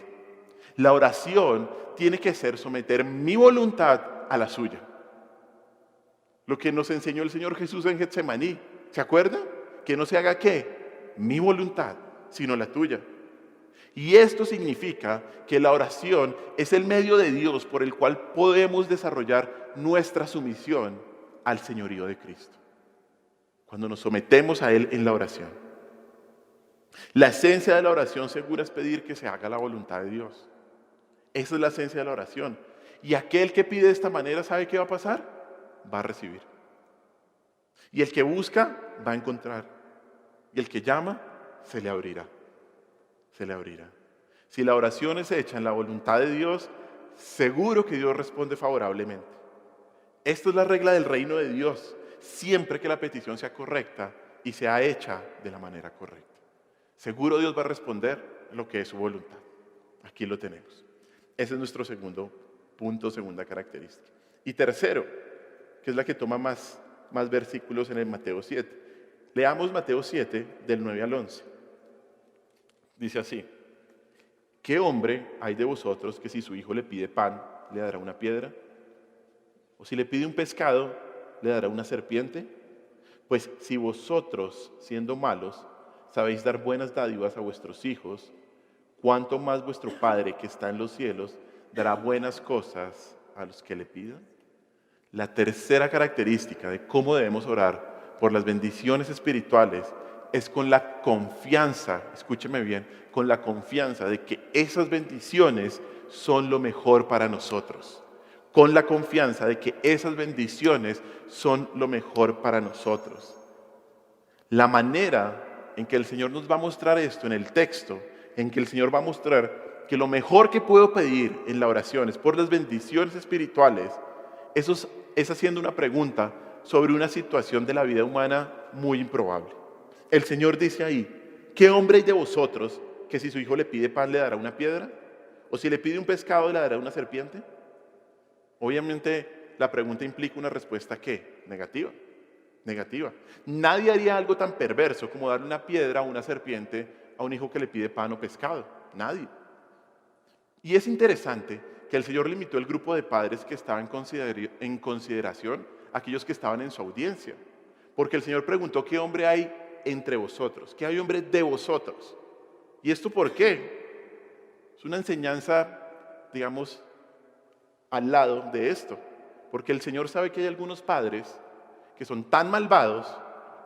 La oración tiene que ser someter mi voluntad a la suya. Lo que nos enseñó el Señor Jesús en Getsemaní. ¿Se acuerdan? Que no se haga ¿qué? Mi voluntad, sino la tuya. Y esto significa que la oración es el medio de Dios por el cual podemos desarrollar nuestra sumisión al señorío de Cristo. Cuando nos sometemos a Él en la oración. La esencia de la oración segura es pedir que se haga la voluntad de Dios. Esa es la esencia de la oración. Y aquel que pide de esta manera, ¿sabe qué va a pasar? Va a recibir. Y el que busca, va a encontrar. Y el que llama, se le abrirá. Se le abrirá. Si la oración es hecha en la voluntad de Dios, seguro que Dios responde favorablemente. Esta es la regla del reino de Dios, siempre que la petición sea correcta y sea hecha de la manera correcta. Seguro Dios va a responder lo que es su voluntad. Aquí lo tenemos. Ese es nuestro segundo punto, segunda característica. Y tercero, que es la que toma más versículos en el Mateo 7. Leamos Mateo 7, del 9 al 11. Dice así: ¿qué hombre hay de vosotros que si su hijo le pide pan, le dará una piedra? ¿O si le pide un pescado, le dará una serpiente? Pues si vosotros, siendo malos, sabéis dar buenas dádivas a vuestros hijos, ¿cuánto más vuestro Padre que está en los cielos dará buenas cosas a los que le pidan? La tercera característica de cómo debemos orar por las bendiciones espirituales es con la confianza, escúcheme bien, con la confianza de que esas bendiciones son lo mejor para nosotros. Con la confianza de que esas bendiciones son lo mejor para nosotros. La manera en que el Señor nos va a mostrar esto en el texto, en que el Señor va a mostrar que lo mejor que puedo pedir en la oración es por las bendiciones espirituales, eso es haciendo una pregunta sobre una situación de la vida humana muy improbable. El Señor dice ahí: ¿qué hombre hay de vosotros que si su hijo le pide pan le dará una piedra? ¿O si le pide un pescado le dará una serpiente? Obviamente la pregunta implica una respuesta ¿qué? Negativa. Nadie haría algo tan perverso como darle una piedra o una serpiente a un hijo que le pide pan o pescado. Nadie. Y es interesante que el Señor limitó el grupo de padres que estaban en consideración a aquellos que estaban en su audiencia. Porque el Señor preguntó: ¿qué hombre hay entre vosotros? ¿Qué hay hombre de vosotros? ¿Y esto por qué? Es una enseñanza, digamos, al lado de esto. Porque el Señor sabe que hay algunos padres que son tan malvados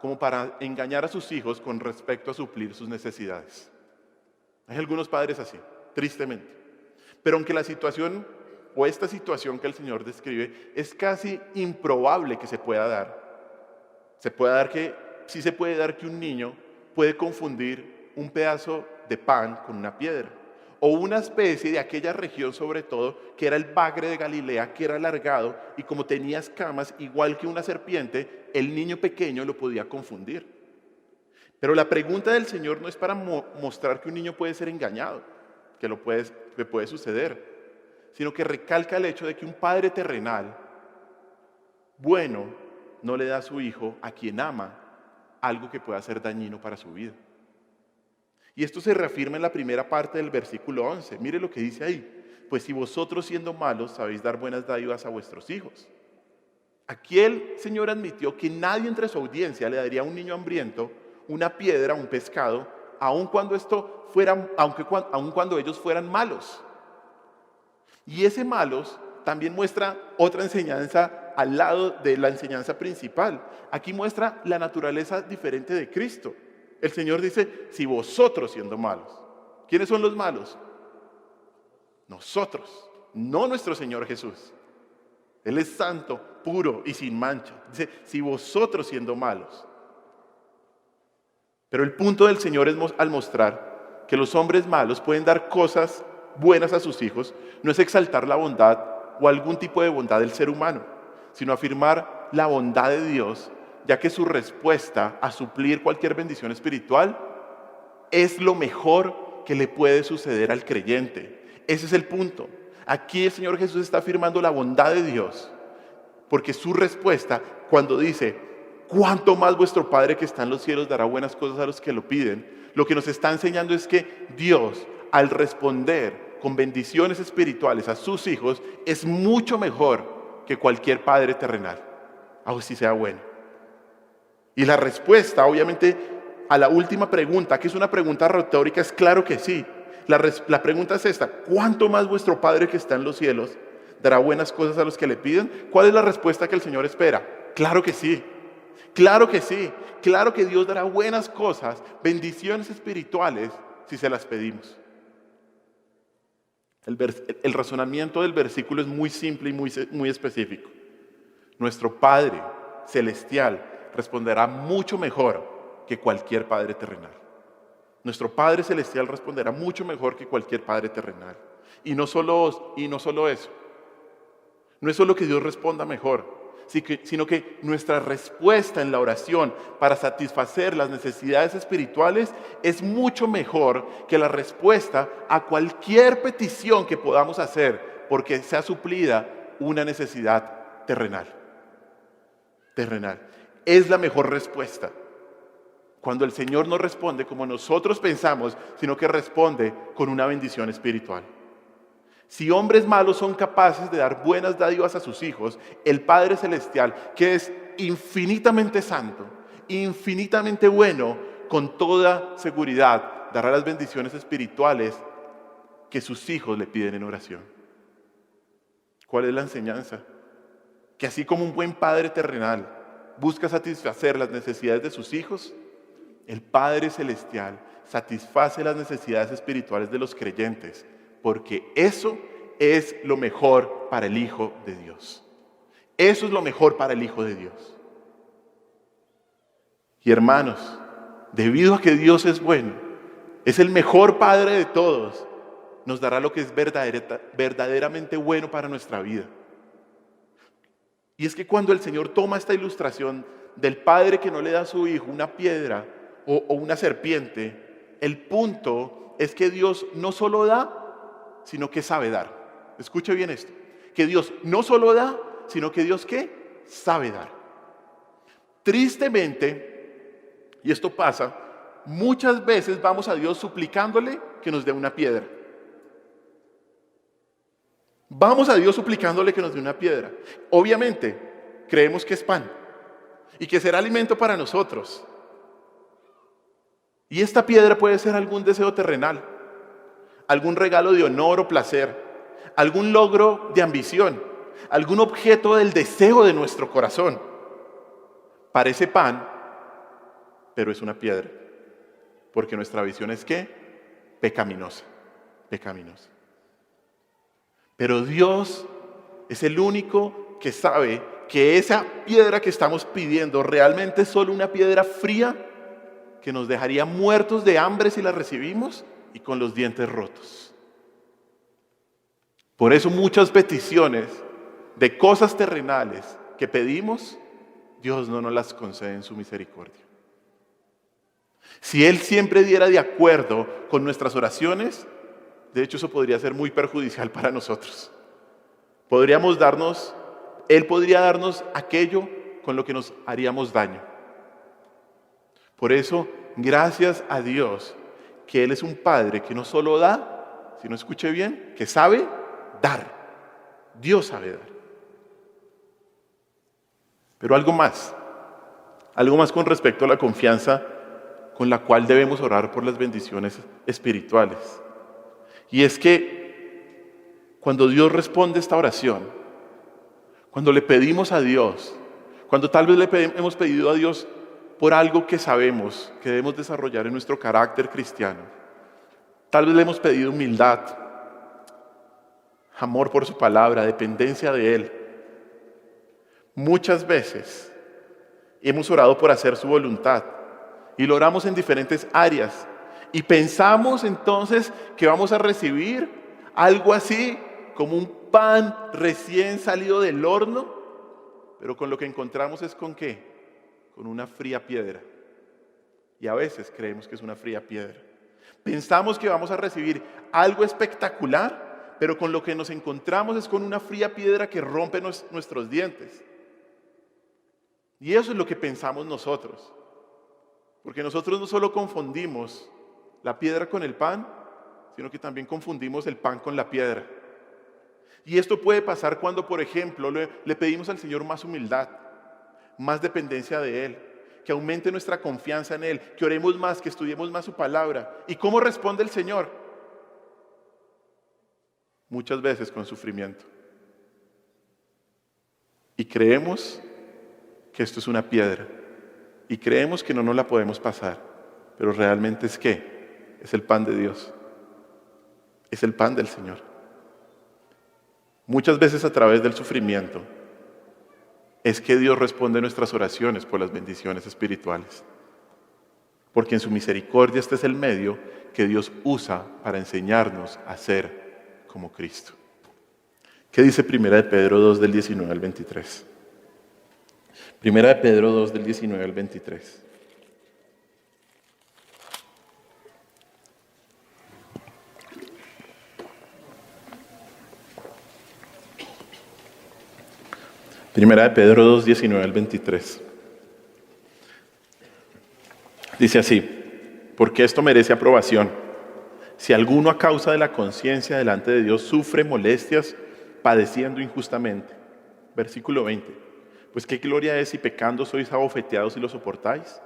como para engañar a sus hijos con respecto a suplir sus necesidades. Hay algunos padres así, tristemente. Pero aunque la situación o esta situación que el Señor describe es casi improbable que se pueda dar, sí se puede dar que un niño puede confundir un pedazo de pan con una piedra, o una especie de aquella región sobre todo, que era el bagre de Galilea, que era alargado y como tenía escamas, igual que una serpiente, el niño pequeño lo podía confundir. Pero la pregunta del Señor no es para mostrar que un niño puede ser engañado, que puede suceder, sino que recalca el hecho de que un padre terrenal bueno no le da a su hijo, a quien ama, algo que pueda ser dañino para su vida. Y esto se reafirma en la primera parte del versículo 11. Mire lo que dice ahí: pues si vosotros siendo malos sabéis dar buenas dádivas a vuestros hijos. Aquí el Señor admitió que nadie entre su audiencia le daría a un niño hambriento una piedra, un pescado, aun cuando ellos fueran malos. Y ese malos también muestra otra enseñanza al lado de la enseñanza principal. Aquí muestra la naturaleza diferente de Cristo. El Señor dice: si vosotros siendo malos. ¿Quiénes son los malos? Nosotros, no nuestro Señor Jesús. Él es santo, puro y sin mancha. Dice: si vosotros siendo malos. Pero el punto del Señor es al mostrar que los hombres malos pueden dar cosas buenas a sus hijos, no es exaltar la bondad o algún tipo de bondad del ser humano, sino afirmar la bondad de Dios, ya que su respuesta a suplir cualquier bendición espiritual es lo mejor que le puede suceder al creyente. Ese es el punto. Aquí el Señor Jesús está afirmando la bondad de Dios, porque su respuesta, cuando dice: ¿cuánto más vuestro Padre que está en los cielos dará buenas cosas a los que lo piden? Lo que nos está enseñando es que Dios, al responder con bendiciones espirituales a sus hijos, es mucho mejor que cualquier padre terrenal, aun si sea bueno. Y la respuesta, obviamente, a la última pregunta, que es una pregunta retórica, es claro que sí. La pregunta es esta: ¿cuánto más vuestro Padre que está en los cielos dará buenas cosas a los que le piden? ¿Cuál es la respuesta que el Señor espera? Claro que sí. Claro que sí. Claro que Dios dará buenas cosas, bendiciones espirituales, si se las pedimos. El razonamiento del versículo es muy simple y muy específico. Nuestro Padre celestial responderá mucho mejor que cualquier padre terrenal. Nuestro Padre celestial responderá mucho mejor que cualquier padre terrenal. Y no solo eso. No es solo que Dios responda mejor, sino que nuestra respuesta en la oración para satisfacer las necesidades espirituales es mucho mejor que la respuesta a cualquier petición que podamos hacer porque sea suplida una necesidad terrenal. Es la mejor respuesta. Cuando el Señor no responde como nosotros pensamos, sino que responde con una bendición espiritual. Si hombres malos son capaces de dar buenas dádivas a sus hijos, el Padre Celestial, que es infinitamente santo, infinitamente bueno, con toda seguridad dará las bendiciones espirituales que sus hijos le piden en oración. ¿Cuál es la enseñanza? Que así como un buen padre terrenal busca satisfacer las necesidades de sus hijos, el Padre Celestial satisface las necesidades espirituales de los creyentes, porque eso es lo mejor para el Hijo de Dios. Eso es lo mejor para el Hijo de Dios. Y hermanos, debido a que Dios es bueno, es el mejor Padre de todos, nos dará lo que es verdaderamente bueno para nuestra vida. Y es que cuando el Señor toma esta ilustración del padre que no le da a su hijo una piedra o una serpiente, el punto es que Dios no solo da, sino que sabe dar. Escuche bien esto, que Dios no solo da, sino que Dios ¿qué? Sabe dar. Tristemente, y esto pasa, muchas veces vamos a Dios suplicándole que nos dé una piedra. Vamos a Dios suplicándole que nos dé una piedra. Obviamente, creemos que es pan y que será alimento para nosotros. Y esta piedra puede ser algún deseo terrenal, algún regalo de honor o placer, algún logro de ambición, algún objeto del deseo de nuestro corazón. Parece pan, pero es una piedra, porque nuestra visión es ¿qué? Pecaminosa. Pero Dios es el único que sabe que esa piedra que estamos pidiendo realmente es solo una piedra fría que nos dejaría muertos de hambre si la recibimos y con los dientes rotos. Por eso muchas peticiones de cosas terrenales que pedimos, Dios no nos las concede en su misericordia. Si Él siempre diera de acuerdo con nuestras oraciones, de hecho eso podría ser muy perjudicial para nosotros. Él podría darnos aquello con lo que nos haríamos daño. Por eso, gracias a Dios, que Él es un Padre que no solo da, sino escuche bien, que sabe dar. Dios sabe dar. Pero algo más con respecto a la confianza con la cual debemos orar por las bendiciones espirituales. Y es que cuando Dios responde esta oración, cuando le pedimos a Dios, cuando tal vez hemos pedido a Dios por algo que sabemos que debemos desarrollar en nuestro carácter cristiano, tal vez le hemos pedido humildad, amor por su palabra, dependencia de Él. Muchas veces hemos orado por hacer su voluntad y lo oramos en diferentes áreas y pensamos entonces que vamos a recibir algo así como un pan recién salido del horno, pero con lo que encontramos es ¿con qué? Con una fría piedra. Y a veces creemos que es una fría piedra. Pensamos que vamos a recibir algo espectacular, pero con lo que nos encontramos es con una fría piedra que rompe nuestros dientes. Y eso es lo que pensamos nosotros. Porque nosotros no solo confundimos la piedra con el pan, sino que también confundimos el pan con la piedra. Y esto puede pasar cuando, por ejemplo, le pedimos al Señor más humildad, más dependencia de Él, que aumente nuestra confianza en Él, que oremos más, que estudiemos más su palabra. ¿Y cómo responde el Señor? Muchas veces con sufrimiento. Y creemos que esto es una piedra. Y creemos que no nos la podemos pasar. Pero realmente es ¿qué? Es el pan de Dios. Es el pan del Señor. Muchas veces a través del sufrimiento es que Dios responde nuestras oraciones por las bendiciones espirituales. Porque en su misericordia este es el medio que Dios usa para enseñarnos a ser como Cristo. ¿Qué dice 1 de Pedro 2 del 19 al 23? 1 de Pedro 2 del 19 al 23. Primera de Pedro 2, 19 al 23. Dice así: porque esto merece aprobación. Si alguno a causa de la conciencia delante de Dios sufre molestias, padeciendo injustamente. Versículo 20. Pues qué gloria es si pecando sois abofeteados y lo soportáis.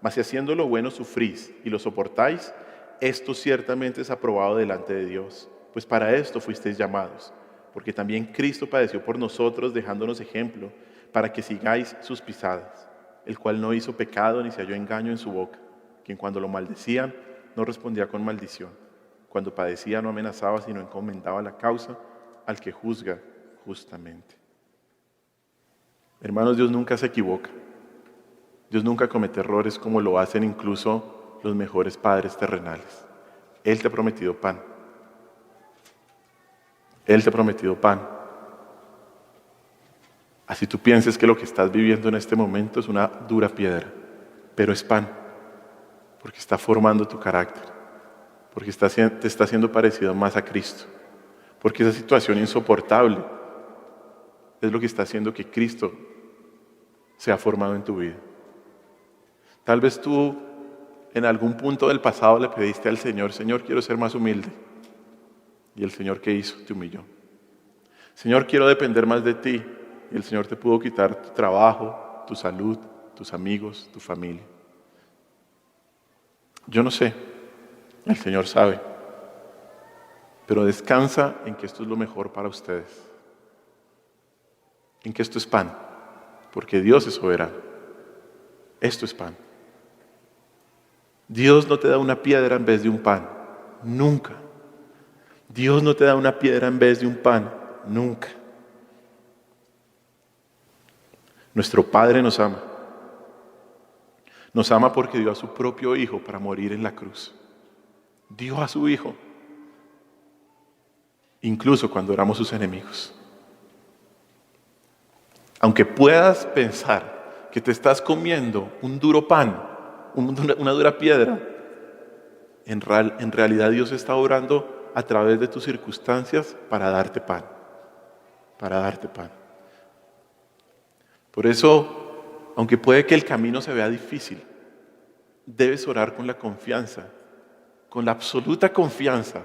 Mas si haciendo lo bueno sufrís y lo soportáis, esto ciertamente es aprobado delante de Dios. Pues para esto fuisteis llamados. Porque también Cristo padeció por nosotros, dejándonos ejemplo, para que sigáis sus pisadas, el cual no hizo pecado ni se halló engaño en su boca, quien cuando lo maldecían no respondía con maldición, cuando padecía no amenazaba, sino encomendaba la causa al que juzga justamente. Hermanos, Dios nunca se equivoca. Dios nunca comete errores como lo hacen incluso los mejores padres terrenales. Él te ha prometido pan. Él te ha prometido pan. Así tú pienses que lo que estás viviendo en este momento es una dura piedra, pero es pan, porque está formando tu carácter, porque te está haciendo parecido más a Cristo, porque esa situación insoportable es lo que está haciendo que Cristo sea formado en tu vida. Tal vez tú en algún punto del pasado le pediste al Señor: Señor, quiero ser más humilde. Y el Señor, ¿qué hizo? Te humilló. Señor, quiero depender más de ti. Y el Señor te pudo quitar tu trabajo, tu salud, tus amigos, tu familia. Yo no sé, el Señor sabe. Pero descansa en que esto es lo mejor para ustedes. En que esto es pan. Porque Dios es soberano. Esto es pan. Dios no te da una piedra en vez de un pan. Nunca. Dios no te da una piedra en vez de un pan. Nunca. Nuestro Padre nos ama. Nos ama porque dio a su propio Hijo para morir en la cruz. Dio a su Hijo. Incluso cuando éramos sus enemigos. Aunque puedas pensar que te estás comiendo un duro pan, una dura piedra, en realidad Dios está obrando a través de tus circunstancias para darte pan. Para darte pan. Por eso, aunque puede que el camino se vea difícil, debes orar con la confianza, con la absoluta confianza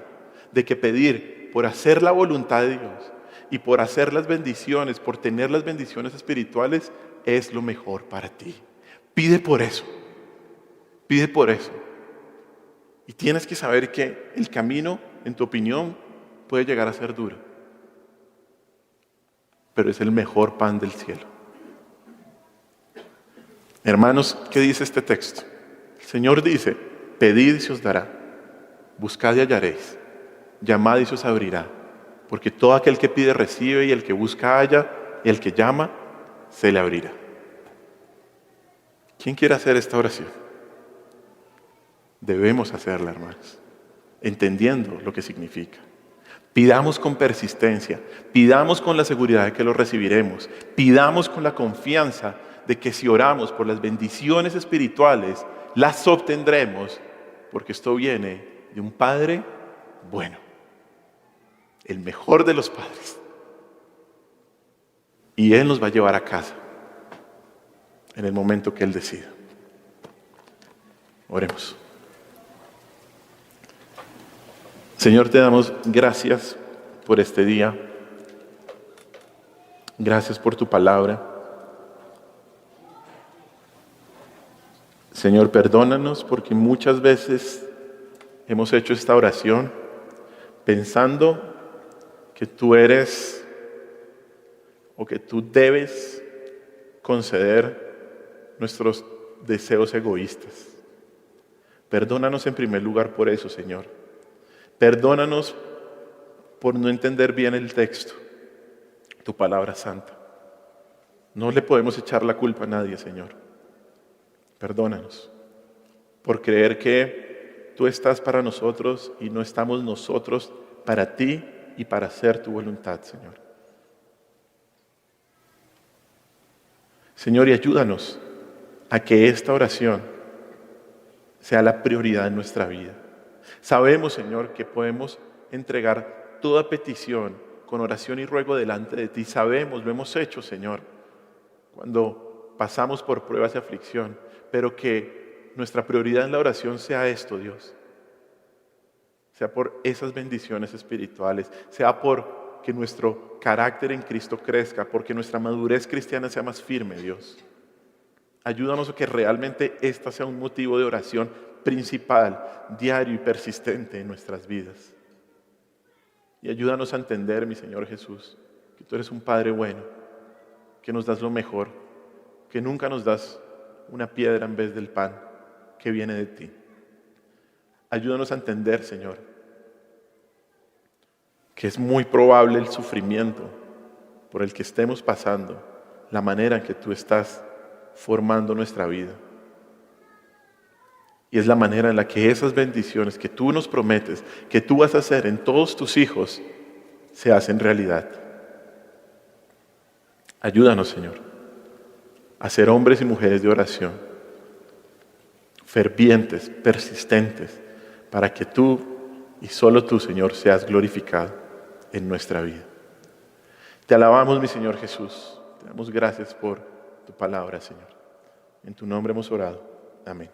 de que pedir por hacer la voluntad de Dios y por hacer las bendiciones, por tener las bendiciones espirituales, es lo mejor para ti. Pide por eso. Pide por eso. Y tienes que saber que el camino, en tu opinión, puede llegar a ser duro. Pero es el mejor pan del cielo. Hermanos, ¿qué dice este texto? El Señor dice: pedid y se os dará, buscad y hallaréis, llamad y se os abrirá, porque todo aquel que pide recibe, y el que busca halla, y el que llama se le abrirá. ¿Quién quiere hacer esta oración? Debemos hacerla, hermanos, entendiendo lo que significa. Pidamos con persistencia, pidamos con la seguridad de que lo recibiremos, pidamos con la confianza de que si oramos por las bendiciones espirituales, las obtendremos, porque esto viene de un Padre bueno, el mejor de los padres. Y Él nos va a llevar a casa en el momento que Él decida. Oremos. Señor, te damos gracias por este día. Gracias por tu palabra. Señor, perdónanos porque muchas veces hemos hecho esta oración pensando que tú eres o que tú debes conceder nuestros deseos egoístas. Perdónanos en primer lugar por eso, Señor. Perdónanos por no entender bien el texto. tu palabra santa. No le podemos echar la culpa a nadie, Señor. Perdónanos por creer que tú estás para nosotros y no estamos nosotros para ti y para hacer tu voluntad, Señor. Señor, y ayúdanos a que esta oración sea la prioridad en nuestra vida. Sabemos, Señor, que podemos entregar toda petición con oración y ruego delante de ti. Sabemos, lo hemos hecho, Señor, cuando pasamos por pruebas de aflicción, pero que nuestra prioridad en la oración sea esto, Dios. Sea por esas bendiciones espirituales, sea por que nuestro carácter en Cristo crezca, porque nuestra madurez cristiana sea más firme, Dios. Ayúdanos a que realmente esta sea un motivo de oración principal, diario y persistente en nuestras vidas. Y ayúdanos a entender, mi Señor Jesús, que tú eres un Padre bueno, que nos das lo mejor, que nunca nos das una piedra en vez del pan que viene de ti. Ayúdanos a entender, Señor, que es muy probable el sufrimiento por el que estemos pasando, la manera en que tú estás formando nuestra vida. Y es la manera en la que esas bendiciones que tú nos prometes, que tú vas a hacer en todos tus hijos, se hacen realidad. Ayúdanos, Señor, a ser hombres y mujeres de oración, fervientes, persistentes, para que tú y solo tú, Señor, seas glorificado en nuestra vida. Te alabamos, mi Señor Jesús. Te damos gracias por tu palabra, Señor. En tu nombre hemos orado. Amén.